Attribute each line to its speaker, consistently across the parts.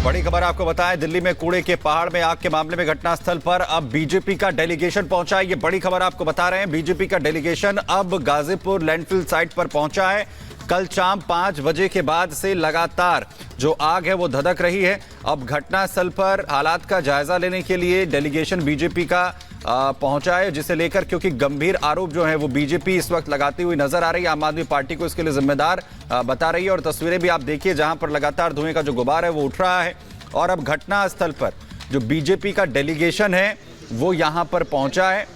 Speaker 1: बड़ी खबर आपको बताएं, दिल्ली में कूड़े के पहाड़ में आग के मामले में घटनास्थल पर अब बीजेपी का डेलीगेशन पहुंचा है। ये बड़ी खबर आपको बता रहे हैं, बीजेपी का डेलीगेशन अब गाजीपुर लैंडफिल साइट पर पहुंचा है। कल शाम 5 बजे के बाद से लगातार जो आग है वो धधक रही है। अब घटनास्थल पर हालात का जायजा लेने के लिए डेलीगेशन बीजेपी का पहुंचा है, जिसे लेकर क्योंकि गंभीर आरोप जो है वो बीजेपी इस वक्त लगाती हुई नजर आ रही है। आम आदमी पार्टी को इसके लिए जिम्मेदार बता रही है और तस्वीरें भी आप देखिए जहां पर लगातार धुएं का जो गुबार है वो उठ रहा है। और अब घटनास्थल पर जो बीजेपी का डेलीगेशन है वो यहां पर पहुंचा है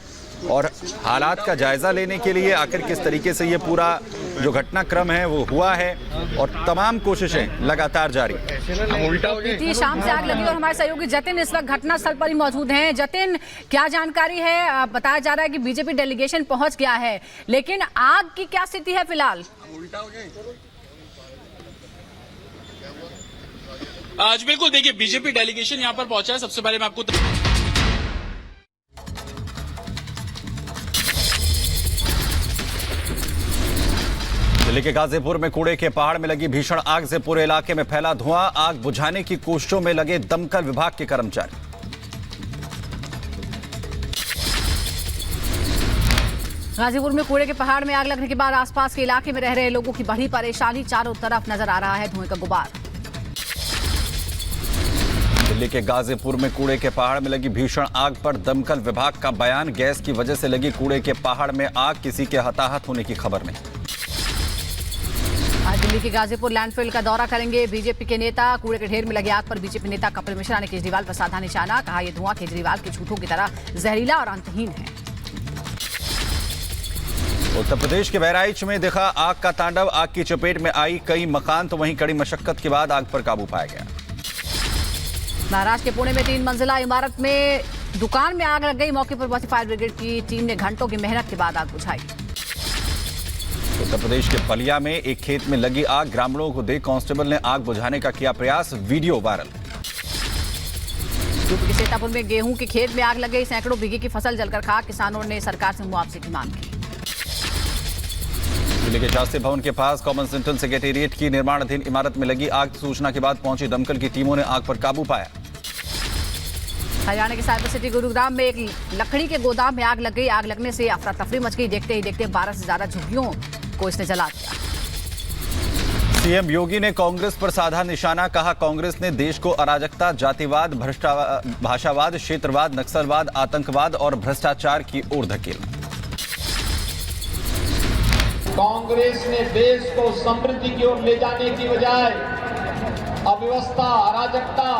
Speaker 1: और हालात का जायजा लेने के लिए आखिर किस तरीके से ये पूरा जो घटनाक्रम है वो हुआ है और तमाम कोशिशें लगातार जारी।
Speaker 2: बीती शाम से आग लगी और हमारे सहयोगी जतिन इस वक्त घटनास्थल पर ही मौजूद हैं। जतिन, क्या जानकारी है? बताया जा रहा है कि बीजेपी डेलीगेशन पहुंच गया है, लेकिन आग की क्या स्थिति है फिलहाल?
Speaker 3: आज बिल्कुल देखिए, बीजेपी डेलीगेशन यहां पर पहुंचा है। सबसे पहले मैं आपको
Speaker 1: दिल्ली के गाजीपुर में कूड़े के पहाड़ में लगी भीषण आग से पूरे इलाके में फैला धुआं। आग बुझाने की कोशिशों में लगे दमकल विभाग के कर्मचारी।
Speaker 2: गाजीपुर में कूड़े के पहाड़ में आग लगने के बाद आसपास के इलाके में रह रहे लोगों की बड़ी परेशानी। चारों तरफ नजर आ रहा है धुएं का गुबार।
Speaker 1: दिल्ली के गाजीपुर में कूड़े के पहाड़ में लगी भीषण आग पर दमकल विभाग का बयान, गैस की वजह से लगी कूड़े के पहाड़ में आग, किसी के हताहत होने की खबर नहीं।
Speaker 2: आज दिल्ली के गाजीपुर लैंडफिल का दौरा करेंगे बीजेपी के नेता। कूड़े के ढेर में लगी आग पर बीजेपी नेता कपिल मिश्रा ने केजरीवाल पर साधा निशाना। कहा यह धुआं केजरीवाल के झूठों की तरह जहरीला और अंतहीन है।
Speaker 1: उत्तर प्रदेश के बहराइच में दिखा आग का तांडव। आग की चपेट में आई कई मकान, तो वहीं कड़ी मशक्कत के बाद आग पर काबू पाया गया।
Speaker 2: महाराष्ट्र के पुणे में 3 मंजिला इमारत में दुकान में आग लग गई। मौके पर पहुंची फायर ब्रिगेड की टीम ने घंटों की मेहनत के बाद आग बुझाई।
Speaker 1: उत्तर प्रदेश के बलिया में एक खेत में लगी आग, ग्रामीणों को देख कांस्टेबल ने आग बुझाने का किया प्रयास, वीडियो वायरल।
Speaker 2: यूपी के सीतापुर में गेहूं के खेत में आग लग गई। सैकड़ों बीघे की फसल जलकर खाक। किसानों ने सरकार से मुआवजे की मांग की।
Speaker 1: दिल्ली के शास्त्री भवन के पास कॉमन सेंट्रल सेक्रेटेरिएट की निर्माणाधीन इमारत में लगी आग। सूचना के बाद पहुंची दमकल की टीमों ने आग पर काबू पाया।
Speaker 2: हरियाणा के साइबर सिटी गुरुग्राम में एक लकड़ी के गोदाम में आग लग गई। आग लगने से अफरा तफरी मच गई। देखते ही देखते 12 से ज्यादा झुग्गियों को इसने जला दिया।
Speaker 1: सीएम योगी ने कांग्रेस पर साधा निशाना। कहा कांग्रेस ने देश को अराजकता, जातिवाद, भाषावाद, क्षेत्रवाद, नक्सलवाद, आतंकवाद और भ्रष्टाचार की ओर धकेला।
Speaker 4: कांग्रेस ने देश को समृद्धि की ओर ले जाने की बजाय अव्यवस्था, अराजकता,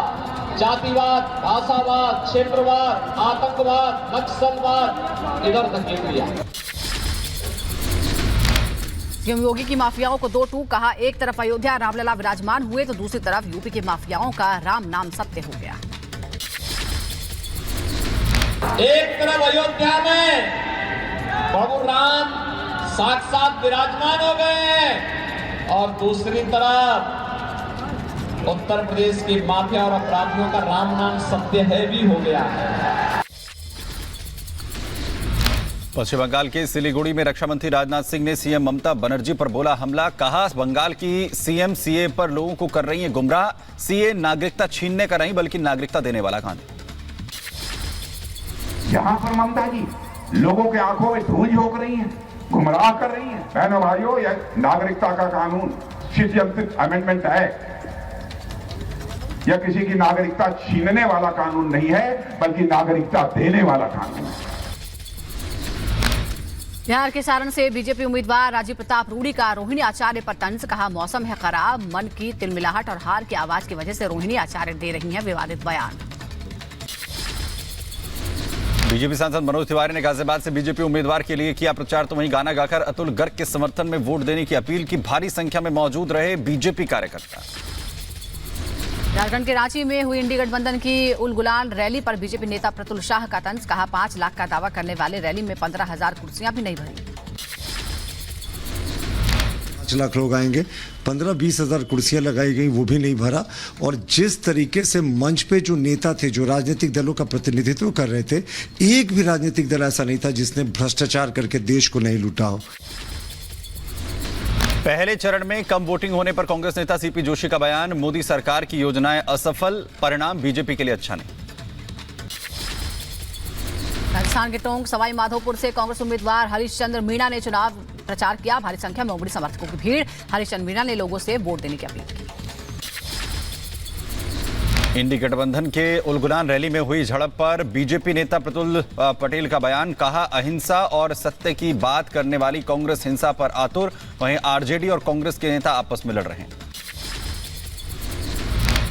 Speaker 4: जातिवाद, भाषावाद, क्षेत्रवाद, आतंकवाद, नक्सलवाद इधर धकेल दिया।
Speaker 2: सीएम योगी की माफियाओं को 2 टूक। कहा एक तरफ अयोध्या रामलला विराजमान हुए तो दूसरी तरफ यूपी के माफियाओं का राम नाम सत्य हो गया।
Speaker 4: एक तरफ अयोध्या में प्रभु राम साक्षात विराजमान हो गए हैं और दूसरी तरफ उत्तर प्रदेश के माफिया और अपराधियों का राम नाम सत्य है भी हो गया है।
Speaker 1: पश्चिम बंगाल के सिलीगुड़ी में रक्षा मंत्री राजनाथ सिंह ने सीएम ममता बनर्जी पर बोला हमला। कहा बंगाल की सीएम सीए पर लोगों को कर रही है गुमराह। सीए नागरिकता छीनने का नहीं बल्कि नागरिकता देने वाला कानून।
Speaker 5: जहां पर ममता जी लोगों के आंखों में धूल झोंक रही हैं, गुमराह कर रही हैं। बहनों भाइयों, यह नागरिकता का कानून, सिटीजनशिप अमेंडमेंट एक्ट, यह किसी की नागरिकता छीनने वाला कानून नहीं है बल्कि नागरिकता देने वाला कानून है।
Speaker 2: बिहार के सारण से बीजेपी उम्मीदवार राजीव प्रताप रूडी का रोहिणी आचार्य पर तंज। कहा मौसम है खराब, मन की तिलमिलाहट और हार की आवाज की वजह से रोहिणी आचार्य दे रही हैं विवादित बयान।
Speaker 1: बीजेपी सांसद मनोज तिवारी ने गाजियाबाद से बीजेपी उम्मीदवार के लिए किया प्रचार, तो वहीं गाना गाकर अतुल गर्ग के समर्थन में वोट देने की अपील की। भारी संख्या में मौजूद रहे बीजेपी कार्यकर्ता।
Speaker 2: झारखंड के रांची में हुई इंडी गठबंधन की उल गुलाल रैली पर बीजेपी नेता प्रतुल शाह का तंज। कहा 5 लाख का दावा करने वाले रैली में 15,000 कुर्सियां भी नहीं भरी।
Speaker 6: 5 लाख लोग आएंगे, 15-20 हजार कुर्सियां लगाई गई, वो भी नहीं भरा। और जिस तरीके से मंच पे जो नेता थे, जो राजनीतिक दलों का प्रतिनिधित्व कर रहे थे, एक भी राजनीतिक दल ऐसा नहीं था जिसने भ्रष्टाचार करके देश को नहीं लूटा हो।
Speaker 1: पहले चरण में कम वोटिंग होने पर कांग्रेस नेता सीपी जोशी का बयान, मोदी सरकार की योजनाएं असफल, परिणाम बीजेपी के लिए अच्छा नहीं।
Speaker 2: राजस्थान के टोंक सवाई माधोपुर से कांग्रेस उम्मीदवार हरीशचंद्र मीणा ने चुनाव प्रचार किया। भारी संख्या में उमड़ी समर्थकों की भीड़। हरीशचंद्र मीणा ने लोगों से वोट देने की अपील की।
Speaker 1: इंडी गठबंधन के उलगुलान रैली में हुई झड़प पर बीजेपी नेता प्रफुल्ल पटेल का बयान, कहा अहिंसा और सत्य की बात करने वाली कांग्रेस हिंसा पर आतुर, वहीं आरजेडी और कांग्रेस के नेता आपस में लड़ रहे हैं।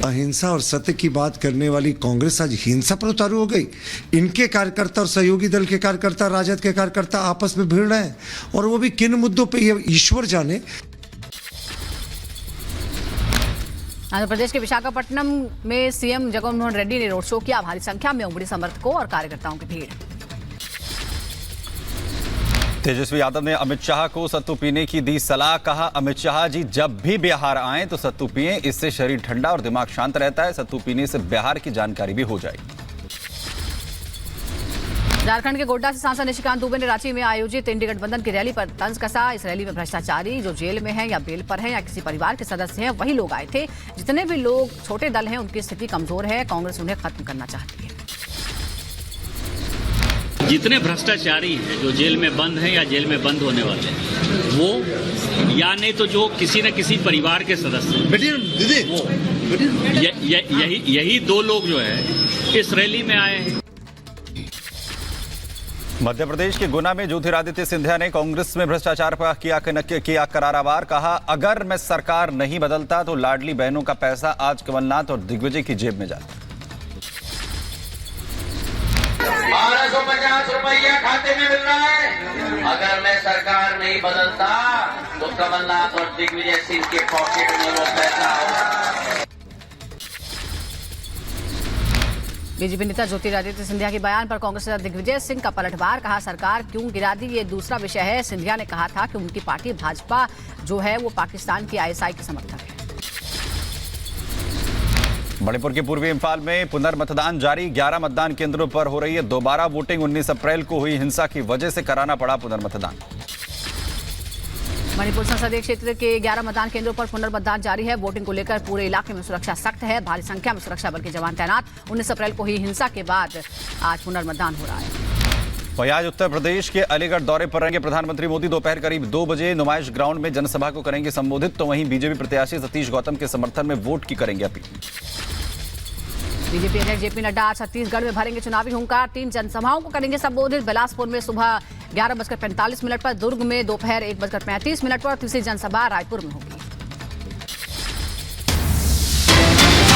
Speaker 6: अहिंसा और सत्य की बात करने वाली कांग्रेस आज हिंसा पर उतारू हो गई। इनके कार्यकर्ता और सहयोगी दल के कार्यकर्ता, राजद के कार्यकर्ता आपस में भिड़ रहे हैं, और वो भी किन मुद्दों पे ये ईश्वर जाने।
Speaker 2: आंध्र प्रदेश के विशाखापट्टनम में सीएम जगनमोहन रेड्डी ने रोड शो किया। भारी संख्या में उमड़ी समर्थकों और कार्यकर्ताओं की भीड़।
Speaker 1: तेजस्वी यादव ने अमित शाह को सत्तू पीने की दी सलाह, कहा अमित शाह जी जब भी बिहार आए तो सत्तू पिएं, इससे शरीर ठंडा और दिमाग शांत रहता है। सत्तू पीने से बिहार की जानकारी भी हो जाएगी।
Speaker 2: झारखंड के गोड्डा से सांसद निशिकांत दुबे ने रांची में आयोजित इंडी गठबंधन की रैली पर तंज कसा। इस रैली में भ्रष्टाचारी जो जेल में हैं या बेल पर हैं या किसी परिवार के सदस्य हैं, वही लोग आए थे। जितने भी लोग छोटे दल हैं उनकी स्थिति कमजोर है, कांग्रेस उन्हें खत्म करना चाहती है।
Speaker 7: जितने भ्रष्टाचारी हैं जो जेल में बंद हैं या जेल में बंद होने वाले हैं, वो या नहीं तो जो किसी न किसी परिवार के सदस्य हैं, वो यही दो लोग जो है इस रैली में आए हैं।
Speaker 1: मध्य प्रदेश के गुना में ज्योतिरादित्य सिंधिया ने कांग्रेस में भ्रष्टाचार पर किया करारा वार, कहा अगर मैं सरकार नहीं बदलता तो लाडली बहनों का पैसा आज कमलनाथ और दिग्विजय की जेब में जाता।
Speaker 8: 1250 रुपया खाते में मिल रहा है। अगर मैं सरकार नहीं बदलता तो कमलनाथ और दिग्विजय सिंह के पॉकेट में वो पैसा होगा।
Speaker 2: बीजेपी नेता ज्योतिरादित्य सिंधिया के बयान पर कांग्रेस नेता दिग्विजय सिंह का पलटवार, कहा सरकार क्यों गिरा दी ये दूसरा विषय है। सिंधिया ने कहा था कि उनकी पार्टी भाजपा जो है वो पाकिस्तान की आईएसआई के समर्थक है।
Speaker 1: मणिपुर के पूर्वी इंफाल में पुनर्मतदान जारी, 11 मतदान केंद्रों पर हो रही है दोबारा वोटिंग। 19 अप्रैल को हुई हिंसा की वजह से कराना पड़ा पुनर्मतदान।
Speaker 2: मणिपुर संसदीय क्षेत्र के 11 मतदान केंद्रों पर पुनर्मतदान जारी है। वोटिंग को लेकर पूरे इलाके में सुरक्षा सख्त है। भारी संख्या में सुरक्षा बल के जवान तैनात। 19 अप्रैल को हुई हिंसा के बाद आज पुनर्मतदान हो रहा है।
Speaker 1: वहीं आज उत्तर प्रदेश के अलीगढ़ दौरे पर रहेंगे प्रधानमंत्री मोदी। दोपहर करीब 2 बजे नुमाइश ग्राउंड में जनसभा को करेंगे संबोधित। तो वहीं बीजेपी प्रत्याशी सतीश गौतम के समर्थन में वोट की करेंगे अपील।
Speaker 2: बीजेपी अध्यक्ष जेपी नड्डा आज छत्तीसगढ़ में भरेंगे चुनावी हुंकार। 3 जनसभाओं को करेंगे संबोधित। बिलासपुर में सुबह 11:45 पर, दुर्ग में दोपहर 1:35 पर और तीसरी जनसभा रायपुर में होगी।